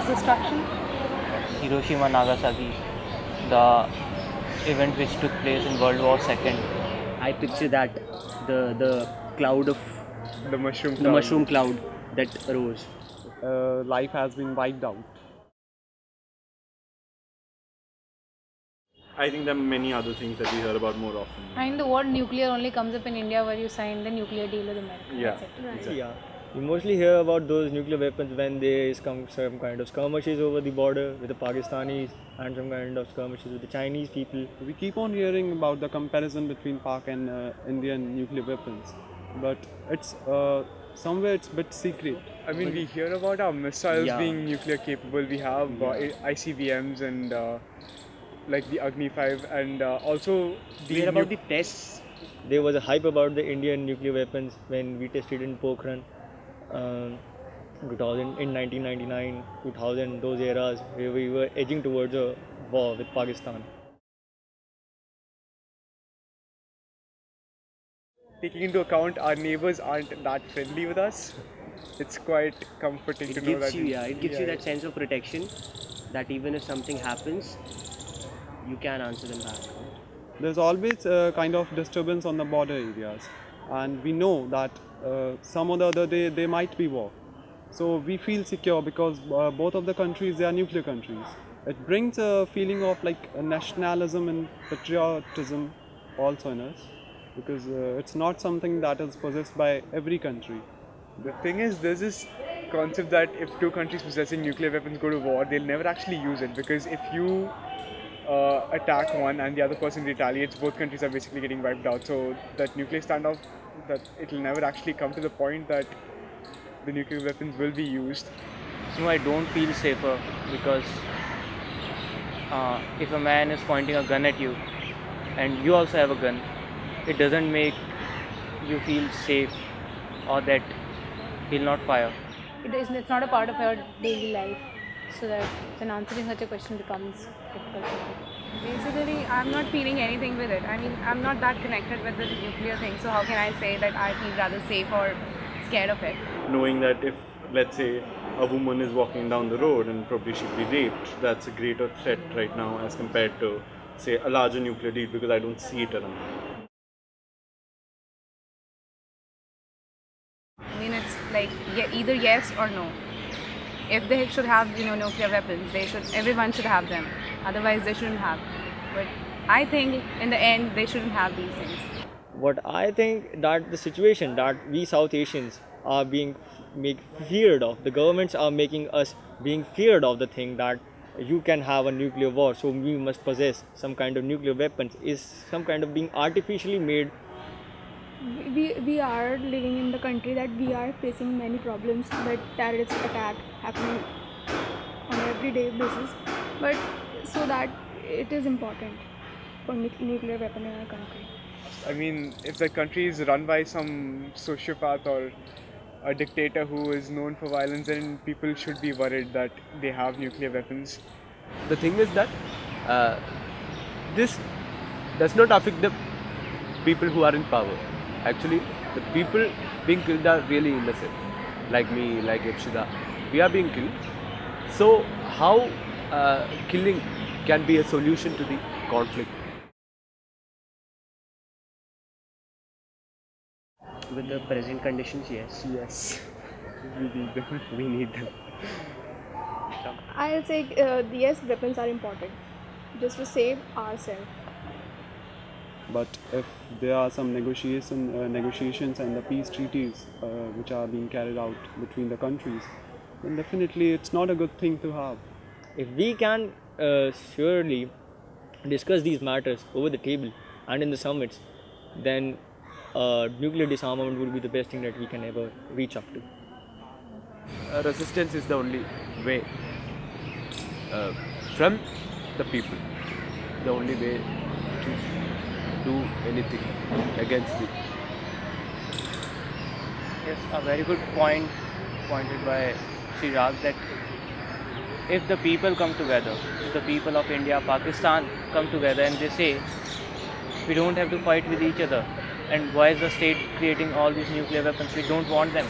destruction? Hiroshima, Nagasaki, the event which took place in World War II. I picture that the cloud of The mushroom the cloud. mushroom cloud that arose. Life has been wiped out. I think there are many other things that we hear about more often. I mean, the word nuclear only comes up in India where you sign the nuclear deal with America. Yeah. That's it. Exactly. Yeah, we mostly hear about those nuclear weapons when there is some kind of skirmishes over the border with the Pakistanis and some kind of skirmishes with the Chinese people. We keep on hearing about the comparison between Pak and Indian nuclear weapons, but it's somewhere it's a bit secret. I mean, we hear about our missiles Yeah. being nuclear capable. We have ICBMs and like the Agni 5, and also We hear about the tests. There was a hype about the Indian nuclear weapons when we tested in Pokhran, 2000 in 1999, 2000, those eras where we were edging towards a war with Pakistan. taking into account our neighbors aren't that friendly with us. It's quite comforting to It know gives that. you it gives you that sense of protection that even if something happens, you can answer them back. There's always a kind of disturbance on the border areas, and we know that some or the other day there might be war. So we feel secure because both of the countries, they are nuclear countries. It brings a feeling of like a nationalism and patriotism also in us, because it's not something that is possessed by every country. The thing is, there's this concept that if two countries possessing nuclear weapons go to war, they'll never actually use it, because if you attack one and the other person retaliates, both countries are basically getting wiped out. So that nuclear standoff, that it'll never actually come to the point that the nuclear weapons will be used. No, I don't feel safer because if a man is pointing a gun at you and you also have a gun, it doesn't make you feel safe or that he'll not fire. It's not a part of our daily life, so that then answering such a question becomes difficult. Basically, I'm not feeling anything with it. I mean, I'm not that connected with the nuclear thing, so how can I say that I feel rather safe or scared of it? Knowing that if, let's say, a woman is walking down the road and probably she'll be raped, that's a greater threat right now as compared to, say, a larger nuclear deal, because I don't see it around. I mean, it's like either yes or no. If they should have, nuclear weapons, everyone should have them. Otherwise, they shouldn't have. But I think in the end, they shouldn't have these things. What I think that the situation that we South Asians are being feared of, the governments are making us being feared of the thing that you can have a nuclear war, so we must possess some kind of nuclear weapons, is some kind of being artificially made. We are living in the country that we are facing many problems, that terrorist attack happening on an everyday basis, but so that it is important for nuclear weapon in our country. I mean, if the country is run by some sociopath or a dictator who is known for violence, then people should be worried that they have nuclear weapons. The thing is that this does not affect the people who are in power. Actually, the people being killed are really innocent, like me, like Ipshida. We are being killed. So how killing can be a solution to the conflict? With the present conditions, yes. Yes, we need them. We need them. I'll say yes, weapons are important just to save ourselves. But if there are some negotiations and the peace treaties which are being carried out between the countries, then definitely it's not a good thing to have. If we can surely discuss these matters over the table and in the summits, then nuclear disarmament would be the best thing that we can ever reach up to. Resistance is the only way from the people, the only way to do anything against it. Yes, a very good point pointed by Siraj, that if the people come together, if the people of India, Pakistan come together and they say, we don't have to fight with each other, and why is the state creating all these nuclear weapons? We don't want them.